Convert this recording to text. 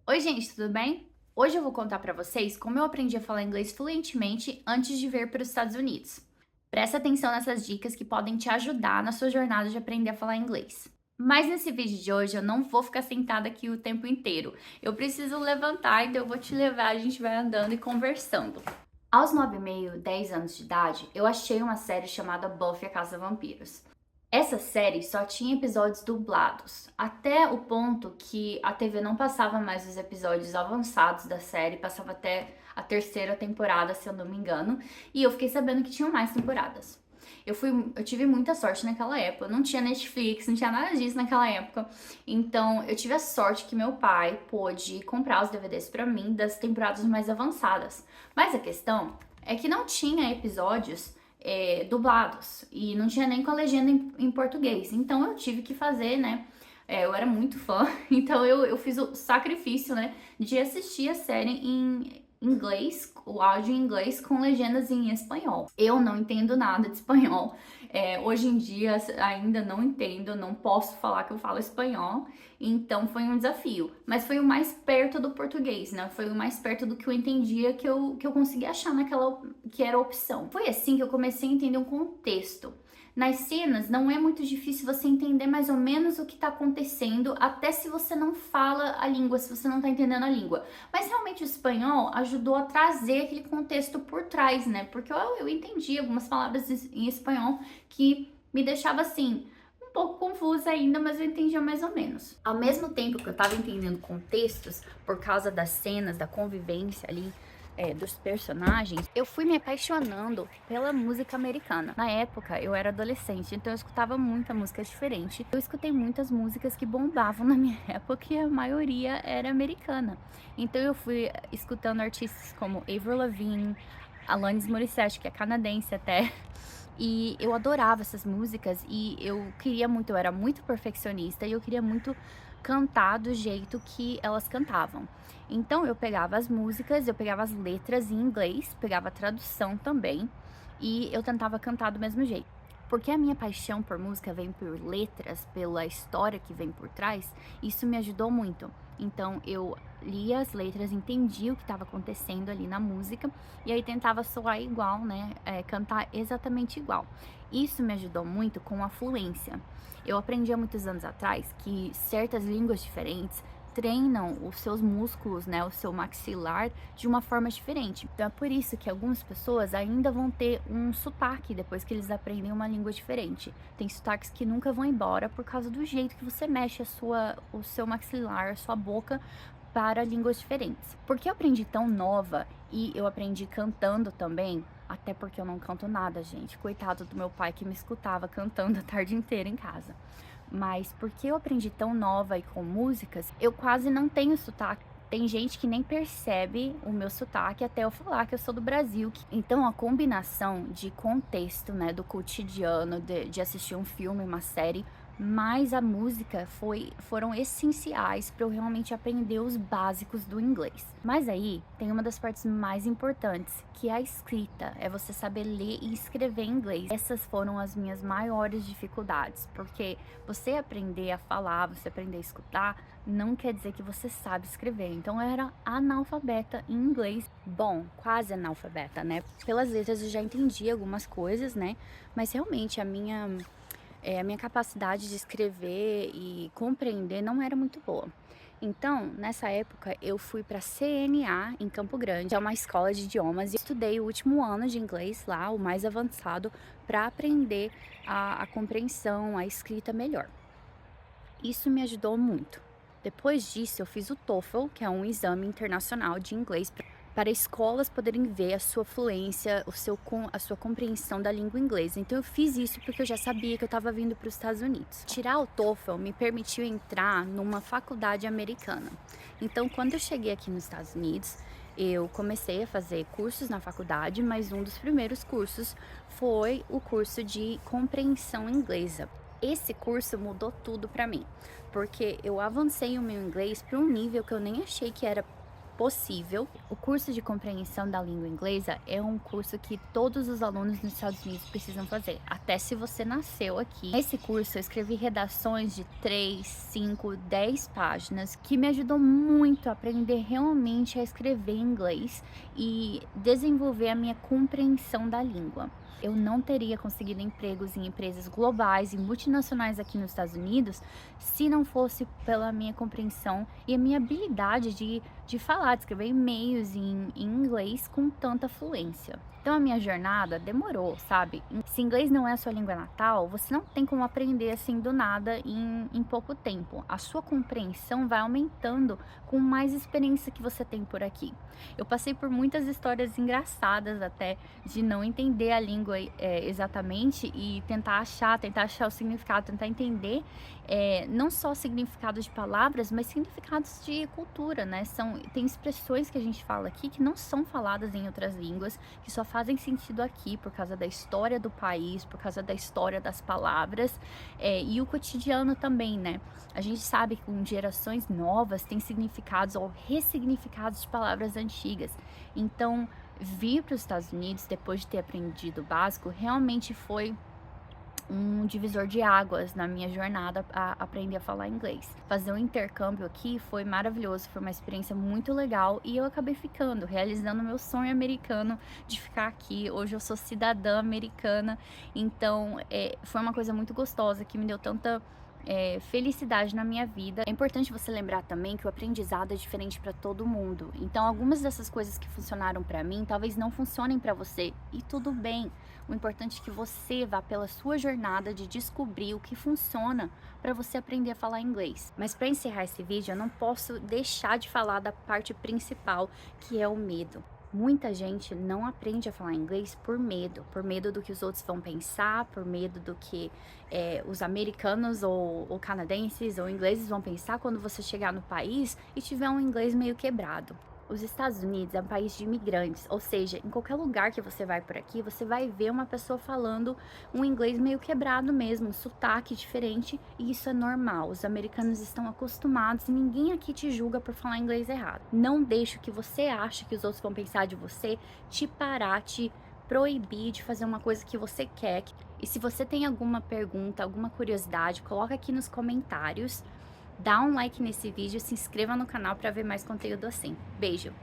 Oi, gente, tudo bem? Hoje eu vou contar pra vocês como eu aprendi a falar inglês fluentemente antes de vir para os Estados Unidos. Presta atenção nessas dicas que podem te ajudar na sua jornada de aprender a falar inglês. Mas nesse vídeo de hoje eu não vou ficar sentada aqui o tempo inteiro. Eu preciso levantar, então eu vou te levar, a gente vai andando e conversando. Aos 9,5, 10 anos de idade, eu achei uma série chamada Buffy a Casa Vampiros. Essa série só tinha episódios dublados, até o ponto que a TV não passava mais os episódios avançados da série, passava até a terceira temporada, se eu não me engano, e eu fiquei sabendo que tinham mais temporadas. Eu tive muita sorte naquela época, não tinha Netflix, não tinha nada disso naquela época, então eu tive a sorte que meu pai pôde comprar os DVDs pra mim das temporadas mais avançadas. Mas a questão é que não tinha episódios dublados e não tinha nem com a legenda em português. Então eu tive que fazer, né? Eu era muito fã, então eu fiz o sacrifício, né, de assistir a série em inglês, o áudio em inglês com legendas em espanhol. Eu não entendo nada de espanhol. Hoje em dia ainda não entendo, não posso falar que eu falo espanhol, então foi um desafio. Mas foi o mais perto do português, né? Foi o mais perto do que eu entendia que eu consegui achar naquela que era a opção. Foi assim que eu comecei a entender um contexto. Nas cenas, não é muito difícil você entender mais ou menos o que está acontecendo, até se você não fala a língua, se você não está entendendo a língua. Mas realmente o espanhol ajudou a trazer aquele contexto por trás, né? Porque eu entendi algumas palavras em espanhol que me deixava assim, um pouco confusa ainda, mas eu entendia mais ou menos. Ao mesmo tempo que eu tava entendendo contextos, por causa das cenas, da convivência ali, dos personagens, eu fui me apaixonando pela música americana. Na época, eu era adolescente, então eu escutava muita música diferente. Eu escutei muitas músicas que bombavam na minha época e a maioria era americana. Então eu fui escutando artistas como Avril Lavigne, Alanis Morissette, que é canadense até, e eu adorava essas músicas e eu queria muito, eu era muito perfeccionista e eu queria muito cantar do jeito que elas cantavam. Então eu pegava as músicas, eu pegava as letras em inglês, pegava a tradução também e eu tentava cantar do mesmo jeito. Porque a minha paixão por música vem por letras, pela história que vem por trás, isso me ajudou muito. Então eu lia as letras, entendia o que estava acontecendo ali na música e aí tentava soar igual, né? Cantar exatamente igual. Isso me ajudou muito com a fluência. Eu aprendi há muitos anos atrás que certas línguas diferentes treinam os seus músculos, né, o seu maxilar de uma forma diferente. Então é por isso que algumas pessoas ainda vão ter um sotaque depois que eles aprendem uma língua diferente. Tem sotaques que nunca vão embora por causa do jeito que você mexe o seu maxilar, a sua boca para línguas diferentes. Porque eu aprendi tão nova e eu aprendi cantando também, até porque eu não canto nada, gente. Coitado do meu pai que me escutava cantando a tarde inteira em casa. Mas porque eu aprendi tão nova e com músicas, eu quase não tenho sotaque. Tem gente que nem percebe o meu sotaque até eu falar que eu sou do Brasil. Então, a combinação de contexto, né, do cotidiano, de assistir um filme, uma série, mais a música foram essenciais para eu realmente aprender os básicos do inglês. Mas aí tem uma das partes mais importantes, que é a escrita, é você saber ler e escrever em inglês. Essas foram as minhas maiores dificuldades, porque você aprender a falar, você aprender a escutar, não quer dizer que você sabe escrever. Então eu era analfabeta em inglês. Bom, quase analfabeta, né? Pelas letras eu já entendi algumas coisas, né? Mas realmente a minha capacidade de escrever e compreender não era muito boa. Então, nessa época, eu fui para CNA em Campo Grande, é uma escola de idiomas, e estudei o último ano de inglês lá, o mais avançado, para aprender a compreensão, a escrita melhor. Isso me ajudou muito. Depois disso, eu fiz o TOEFL, que é um exame internacional de inglês para escolas poderem ver a sua fluência, a sua compreensão da língua inglesa. Então eu fiz isso porque eu já sabia que eu estava vindo para os Estados Unidos. Tirar o TOEFL me permitiu entrar numa faculdade americana. Então quando eu cheguei aqui nos Estados Unidos, eu comecei a fazer cursos na faculdade, mas um dos primeiros cursos foi o curso de compreensão inglesa. Esse curso mudou tudo para mim, porque eu avancei o meu inglês para um nível que eu nem achei que era possível. O curso de compreensão da língua inglesa é um curso que todos os alunos nos Estados Unidos precisam fazer, até se você nasceu aqui. Nesse curso eu escrevi redações de 3, 5, 10 páginas que me ajudou muito a aprender realmente a escrever inglês e desenvolver a minha compreensão da língua. Eu não teria conseguido empregos em empresas globais e multinacionais aqui nos Estados Unidos se não fosse pela minha compreensão e a minha habilidade de falar, de escrever e-mails em inglês com tanta fluência. Então a minha jornada demorou, sabe? Se inglês não é a sua língua natal, você não tem como aprender assim do nada em pouco tempo. A sua compreensão vai aumentando com mais experiência que você tem por aqui. Eu passei por muitas histórias engraçadas até de não entender a língua exatamente e tentar achar o significado, tentar entender não só significados de palavras, mas significados de cultura, né? Tem expressões que a gente fala aqui que não são faladas em outras línguas, que só fazem sentido aqui por causa da história do país, por causa da história das palavras e o cotidiano também, né? A gente sabe que com gerações novas tem significados ou ressignificados de palavras antigas. Então, vir para os Estados Unidos depois de ter aprendido o básico realmente foi um divisor de águas na minha jornada a aprender a falar inglês. Fazer um intercâmbio aqui foi maravilhoso, foi uma experiência muito legal e eu acabei ficando, realizando meu sonho americano de ficar aqui. Hoje eu sou cidadã americana, então foi uma coisa muito gostosa que me deu tanta felicidade na minha vida. É importante você lembrar também que o aprendizado é diferente para todo mundo. Então, algumas dessas coisas que funcionaram para mim, talvez não funcionem para você. E tudo bem. O importante é que você vá pela sua jornada de descobrir o que funciona para você aprender a falar inglês. Mas para encerrar esse vídeo, eu não posso deixar de falar da parte principal, que é o medo. Muita gente não aprende a falar inglês por medo do que os outros vão pensar, por medo do que os americanos ou canadenses ou ingleses vão pensar quando você chegar no país e tiver um inglês meio quebrado. Os Estados Unidos é um país de imigrantes, ou seja, em qualquer lugar que você vai por aqui, você vai ver uma pessoa falando um inglês meio quebrado mesmo, um sotaque diferente, e isso é normal. Os americanos estão acostumados e ninguém aqui te julga por falar inglês errado. Não deixe o que você acha que os outros vão pensar de você te parar, te proibir de fazer uma coisa que você quer. E se você tem alguma pergunta, alguma curiosidade, coloca aqui nos comentários. Dá um like nesse vídeo, se inscreva no canal para ver mais conteúdo assim. Beijo!